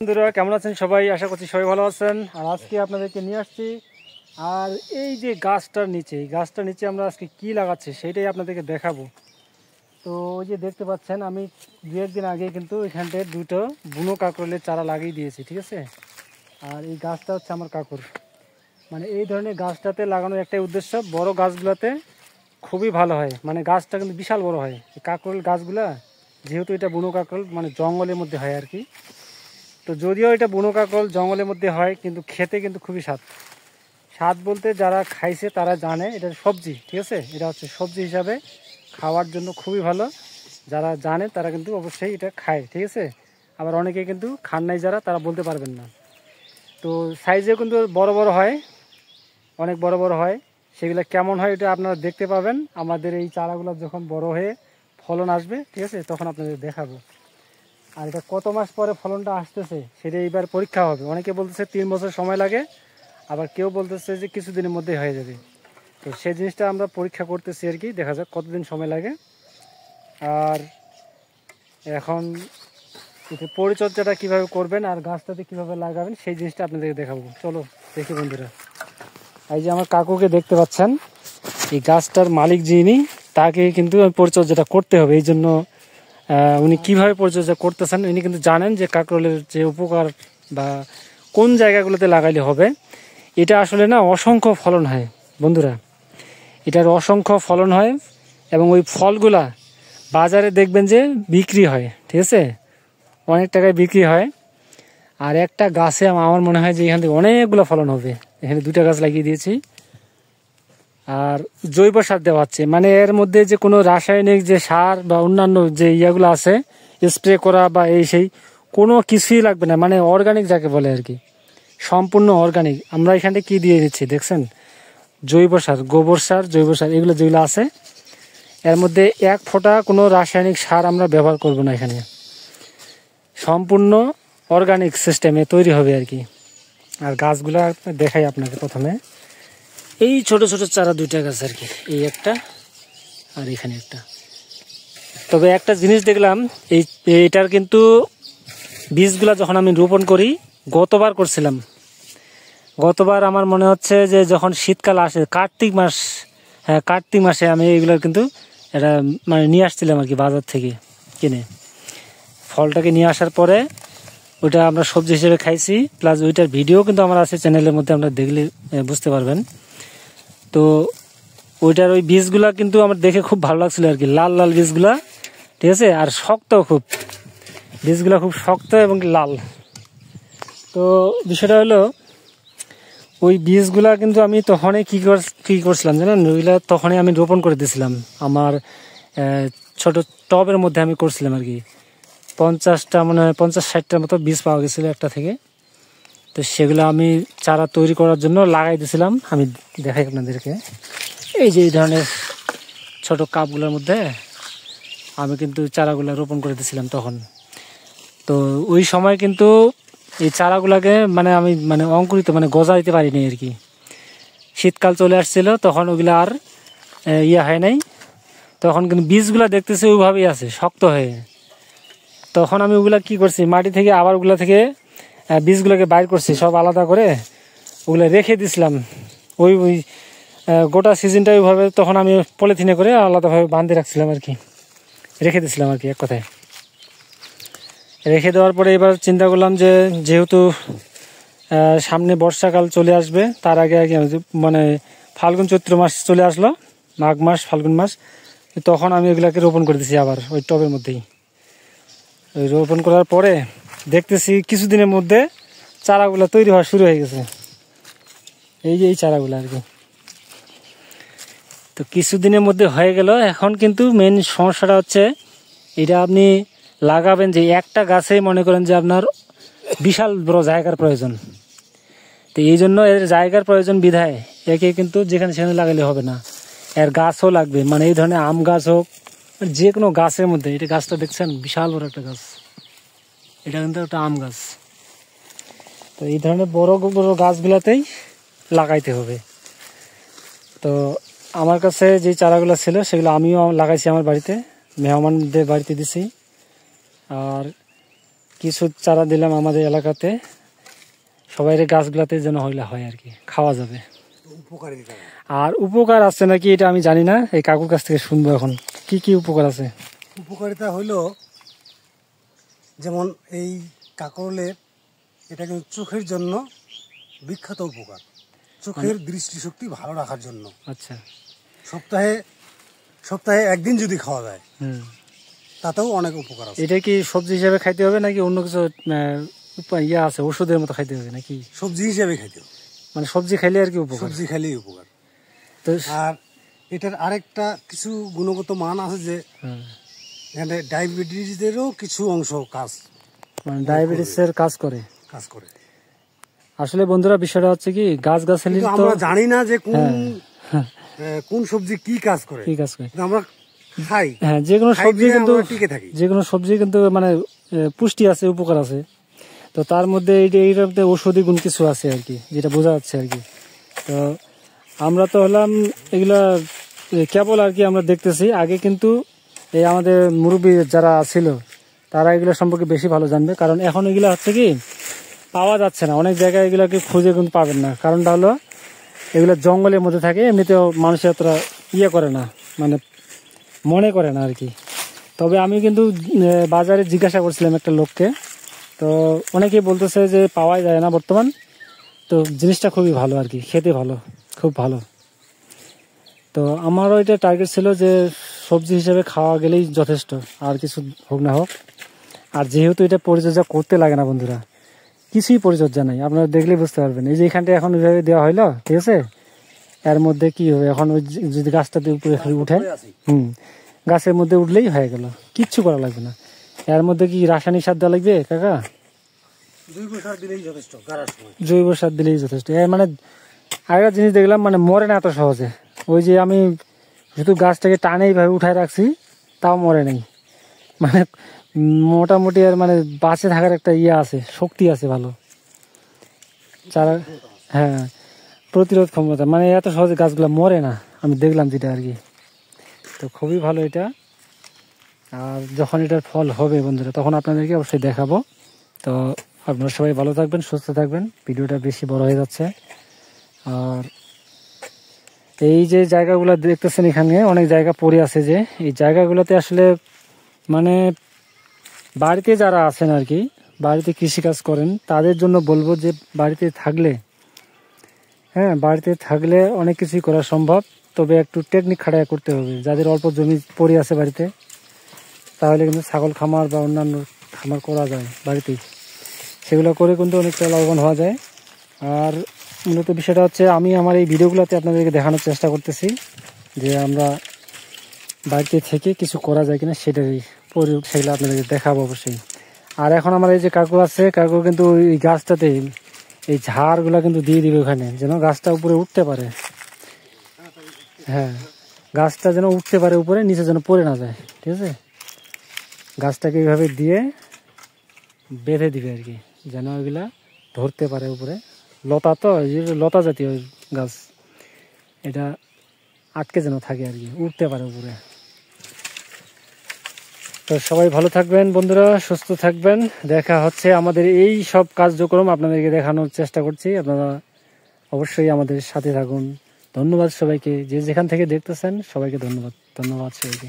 বন্ধুরা কেমন আছেন সবাই? আশা করছি সবাই ভালো আছেন। আর আজকে আপনাদেরকে নিয়ে আসছি আর এই যে গাছটার নিচে আমরা আজকে কি লাগাচ্ছি সেটাই আপনাদেরকে দেখাবো। তো ওই যে দেখতে পাচ্ছেন আমি দু একদিন আগে কিন্তু এখানটায় দুটো বুনো কাঁকরোলের চারা লাগিয়ে দিয়েছি, ঠিক আছে। আর এই গাছটা হচ্ছে আমার কাকুর, মানে এই ধরনের গাছটাতে লাগানোর একটাই উদ্দেশ্য, বড় গাছগুলোতে খুবই ভালো হয়, মানে গাছটা কিন্তু বিশাল বড় হয়। এই কাঁকরোল গাছগুলা যেহেতু এটা বুনো কাঁকরোল মানে জঙ্গলের মধ্যে হয় আর কি। তো যদিও এটা বুনো কাঁকরোল জঙ্গলের মধ্যে হয় কিন্তু খেতে কিন্তু খুবই স্বাদ বলতে যারা খাইছে তারা জানে এটা সবজি, ঠিক আছে। এটা হচ্ছে সবজি হিসাবে খাওয়ার জন্য খুবই ভালো। যারা জানে তারা কিন্তু অবশ্যই এটা খায়, ঠিক আছে। আবার অনেকে কিন্তু খান নাই যারা, তারা বলতে পারবেন না। তো সাইজেও কিন্তু বড় বড় হয়, অনেক বড় বড় হয়। সেগুলো কেমন হয় এটা আপনারা দেখতে পাবেন আমাদের এই চারাগুলো যখন বড় হয়ে ফলন আসবে, ঠিক আছে, তখন আপনাদের দেখাবো। আর এটা কত মাস পরে ফলনটা আসতেছে সেটা এইবার পরীক্ষা হবে। অনেকে বলতেছে 3 বছর সময় লাগে, আবার কেউ বলতেছে যে কিছুদিনের মধ্যে হয়ে যাবে। তো সেই জিনিসটা আমরা পরীক্ষা করতেছি আর কি, দেখা যাক কতদিন সময় লাগে। আর এখন এতে পরিচর্যাটা কিভাবে করবেন আর গাছটাতে কিভাবে লাগাবেন সেই জিনিসটা আপনাদেরকে দেখাবো। চলো দেখি বন্ধুরা। এই যে আমার কাকুকে দেখতে পাচ্ছেন, এই গাছটার মালিক যিনি তাকে কিন্তু পরিচর্যাটা করতে হবে। এই জন্য উনি কিভাবে পরিচর্যা করতেছেন উনি কিন্তু জানেন যে কাঁকরোলের যে উপকার বা কোন জায়গাগুলোতে লাগাইলে হবে। এটা আসলে না অসংখ্য ফলন হয় বন্ধুরা, এটার অসংখ্য ফলন হয় এবং ওই ফলগুলা বাজারে দেখবেন যে বিক্রি হয়, ঠিক আছে, অনেক টাকায় বিক্রি হয়। আর একটা গাছে আমার মনে হয় যে এখান থেকে অনেকগুলো ফলন হবে। এখানে 2টা গাছ লাগিয়ে দিয়েছি আর জৈব সার দেওয়া হচ্ছে, মানে এর মধ্যে যে কোনো রাসায়নিক যে সার বা অন্যান্য যে ইয়াগুলো আছে স্প্রে করা বা এই সেই কোনো কিছুই লাগবে না, মানে অর্গানিক যাকে বলে আর কি, সম্পূর্ণ অর্গানিক। আমরা এখানে কি দিয়ে দিচ্ছি দেখছেন, জৈব সার, গোবর সার, জৈব সার, এগুলো যেগুলো আছে এর মধ্যে 1 ফোঁটা কোনো রাসায়নিক সার আমরা ব্যবহার করব না। এখানে সম্পূর্ণ অর্গানিক সিস্টেমে তৈরি হবে আর কি। আর গাছগুলো দেখাই আপনাকে প্রথমে। এই ছোট ছোট চারা 2টা গাছ আর কি, এই একটা আর এখানে একটা। তবে একটা জিনিস দেখলাম, এইটার কিন্তু বীজগুলা যখন আমি রোপণ করি, গতবার করছিলাম, গতবার আমার মনে হচ্ছে যে যখন শীতকাল আসে কার্তিক মাস, হ্যাঁ কার্তিক মাসে আমি এইগুলোর কিন্তু এটা মানে নিয়ে আসছিলাম আর কি বাজার থেকে কিনে। ফলটাকে নিয়ে আসার পরে ওইটা আমরা সবজি হিসেবে খাইছি, প্লাস ওইটার ভিডিও কিন্তু আমার আছে চ্যানেলের মধ্যে, আমরা দেখলে বুঝতে পারবেন। তো ওইটার ওই বীজগুলা কিন্তু আমার দেখে খুব ভালো লাগছিল আর কি, লাল লাল বীজগুলা, ঠিক আছে। আর শক্ত খুব, বীজগুলা খুব শক্ত এবং লাল। তো বিষয়টা হলো ওই বীজগুলা কিন্তু আমি তখনই কি করছিলাম জানেন, ওইগুলা তখনই আমি রোপণ করে দিয়েছিলাম আমার ছোট টবের মধ্যে আমি করছিলাম আর কি। 50টা মানে 50-60টার মতো বীজ পাওয়া গেছিল একটা থেকে। তো সেগুলো আমি চারা তৈরি করার জন্য লাগাই দিয়েছিলাম। আমি দেখাই আপনাদেরকে, এই যে এই ধরনের ছোট কাপগুলোর মধ্যে আমি কিন্তু চারাগুলো রোপণ করে দিয়েছিলাম তখন। তো ওই সময় কিন্তু এই চারাগুলোকে মানে আমি মানে অঙ্কুরিত মানে গজা দিতে পারিনি আর কি। শীতকাল চলে আসছিল তখন ওগুলো আর ইয়ে হয় নাই, তখন কিন্তু বীজগুলা দেখতেছি ওইভাবেই আছে শক্ত হয়ে। তখন আমি ওগুলা কি করছি, মাটি থেকে আবার ওগুলা থেকে বীজগুলোকে বাইর করছি সব আলাদা করে, ওগুলো রেখে দিছিলাম। ওই গোটা সিজনটা ওইভাবে তখন আমি পলিথিনে করে আলাদাভাবে বাঁধে রাখছিলাম আর কি, রেখে দিছিলাম আর কি। এক কথায় রেখে দেওয়ার পরে এবার চিন্তা করলাম যে যেহেতু সামনে বর্ষাকাল চলে আসবে, তার আগে আগে মানে ফাল্গুন চৈত্র মাস চলে আসলো, মাঘ মাস ফাল্গুন মাস, তখন আমি এগুলাকে রোপণ করে দিছি আবার ওই টবের মধ্যেই। ওই রোপণ করার পরে দেখতেছি কিছুদিনের মধ্যে চারাগুলো তৈরি হওয়া শুরু হয়ে গেছে, এই যে এই চারাগুলো আর কি। তো কিছুদিনের মধ্যে হয়ে গেল। এখন কিন্তু মেন সমস্যাটা হচ্ছে এটা আপনি লাগাবেন যে একটা গাছে মনে করেন যে আপনার বিশাল বড় জায়গার প্রয়োজন। তো এই জন্য এর জায়গার প্রয়োজন বিধায় একে কিন্তু যেখানে সেখানে লাগালে হবে না, এর গাছও লাগবে। মানে এই ধরনের আম গাছ হোক, যে কোনো গাছের মধ্যে, এটা গাছটা দেখছেন বিশাল বড় একটা গাছ, এটা কিন্তু একটা আম গাছ। তো এই ধরনের বড় বড় গাছগুলোতেই লাগাইতে হবে। তো আমার কাছে যে চারাগুলো ছিল সেগুলো আমিও লাগাইছি আমার বাড়িতে, মেহমানদের বাড়িতে দিছি। আর কিছু চারা দিলাম আমাদের এলাকাতে, সবাই গাছগুলাতে যেন হইলে হয় আর কি, খাওয়া যাবে। আর উপকার আছে নাকি এটা আমি জানি না, এই কাকুর কাছ থেকে শুনবো এখন কি কি উপকার আছে। উপকারিতা হইলো যেমন এই কাকরোলের, এটা কিন্তু চোখের জন্য বিখ্যাত উপকার, চোখের দৃষ্টিশক্তি ভালো রাখার জন্য। আচ্ছা, সপ্তাহে একদিন যদি খাওয়া যায় তাতেও অনেক উপকার আছে। এটা কি সবজি হিসাবে খাইতে হবে নাকি অন্য কিছু ইয়া আছে ওষুধের মতো খাইতে হবে নাকি? সবজি হিসাবে খাইতে হবে, মানে সবজি খাইলে আর কি উপকার? সবজি খাইলেই উপকার। তো আর এটার আরেকটা কিছু গুণগত মান আছে যে এখানে ডায়াবেটিসেরও কিছু অংশ মানে ডায়াবেটিসের কাজ করে। করে। আসলে বন্ধুরা বিষয়টা হচ্ছে কি, গাছগাছালি তো আমরা জানি না যে কোন সবজি কি কাজ করে, আমরা খাই। হ্যাঁ, যেকোনো সবজি কিন্তু যেকোনো সবজি কিন্তু মানে পুষ্টি আছে, উপকার আছে। তো তার মধ্যে এইটার মধ্যে ঔষধি গুণ কিছু আছে আর কি, যেটা বোঝা যাচ্ছে আর কি। তো আমরা তো হলাম এগুলা কেবল আর কি আমরা দেখতেছি, আগে কিন্তু এই আমাদের মুরব্বী যারা ছিল তারা এগুলো সম্পর্কে বেশি ভালো জানবে। কারণ এখন এগুলো হচ্ছে কি পাওয়া যাচ্ছে না, অনেক জায়গায় এগুলোকে খুঁজে কিন্তু পাবেন না। কারণটা হলো এগুলো জঙ্গলের মধ্যে থাকে, এমনিতেও মানুষের অতটা ইয়ে করে না, মানে মনে করে না আর কি। তবে আমি কিন্তু বাজারে জিজ্ঞাসা করছিলাম একটা লোককে, তো অনেকেই বলতেছে যে পাওয়া যায় না বর্তমান। তো জিনিসটা খুবই ভালো আর কি, খেতে ভালো, খুব ভালো। তো আমারও এটা টার্গেট ছিল যে সবজি হিসেবে খাওয়া গেলেই যথেষ্ট, আর কিছু হোক না হোক। আর যেহেতু এটা পরিচর্যা করতে লাগে না বন্ধুরা, কিছুই পরিচর্যা নাই, আপনারা দেখলেই বুঝতে পারবেন। এই যে এখানটা এখন ওইভাবে দেওয়া হইলো, ঠিক আছে, এর মধ্যে কি হবে এখন, ওই যদি গাছটাতে উপরে উঠে গাছের মধ্যে উঠলেই হয়ে গেল, কিচ্ছু করা লাগবে না। এর মধ্যে কি রাসায়নিক সার দেওয়া লাগবে কাকা? জৈব সার দিলেই যথেষ্ট, জৈব সার দিলেই যথেষ্ট। মানে আরেকটা জিনিস দেখলাম, মানে মরে না এত সহজে। ওই যে আমি শুধু গাছটাকে টানে এইভাবে উঠায় রাখছি, তাও মরে নেই। মানে মোটামুটি আর মানে বাঁচে থাকার একটা ইয়ে আছে, শক্তি আছে ভালো চারা। হ্যাঁ, প্রতিরোধ ক্ষমতা, মানে এত সহজে গাছগুলো মরে না, আমি দেখলাম যেটা আর কি। তো খুবই ভালো এটা। আর যখন এটার ফল হবে বন্ধুরা, তখন আপনাদেরকে অবশ্যই দেখাবো। তো আপনারা সবাই ভালো থাকবেন, সুস্থ থাকবেন। ভিডিওটা বেশি বড় হয়ে যাচ্ছে। আর এই যে জায়গাগুলো দেখতেছেন, এখানে অনেক জায়গা পড়ে আছে, যে এই জায়গাগুলোতে আসলে মানে বাড়িতে যারা আছেন আর কি, বাড়িতে কৃষিকাজ করেন, তাদের জন্য বলবো যে বাড়িতে থাকলে, হ্যাঁ বাড়িতে থাকলে অনেক কিছুই করা সম্ভব। তবে একটু টেকনিক খাটায় করতে হবে। যাদের অল্প জমি পড়ে আছে বাড়িতে, তাহলে কিন্তু ছাগল খামার বা অন্যান্য খামার করা যায় বাড়িতেই, সেগুলো করে কিন্তু অনেকটা লাভবান হওয়া যায়। আর মূলত বিষয়টা হচ্ছে, আমি আমার এই ভিডিওগুলোতে আপনাদেরকে দেখানোর চেষ্টা করতেছি যে আমরা বাড়িতে থেকে কিছু করা যায় কিনা, সেগুলো আপনাদেরকে দেখাবো অবশ্যই। আর এখন আমার এই যে কাকু আছে, কাকু কিন্তু এই গাছটাতে এই ঝাড়গুলা কিন্তু দিয়ে দিবে ওখানে, যেন গাছটা উপরে উঠতে পারে। হ্যাঁ, গাছটা যেন উঠতে পারে উপরে, নিচে যেন পড়ে না যায়, ঠিক আছে। গাছটাকে এইভাবে দিয়ে বেঁধে দিবে আর কি, যেন ওইগুলা ধরতে পারে উপরে। লতা তো, লতা জাতীয় গাছ, এটা আটকে যেন থাকে আর কি, উঠতে পারে উপরে। তো সবাই ভালো থাকবেন বন্ধুরা, সুস্থ থাকবেন। দেখা হচ্ছে আমাদের এই সব কার্যক্রম আপনাদেরকে দেখানোর চেষ্টা করছি, আপনারা অবশ্যই আমাদের সাথে থাকুন। ধন্যবাদ সবাইকে, যে যেখান থেকে দেখতেছেন সবাইকে ধন্যবাদ সবাইকে।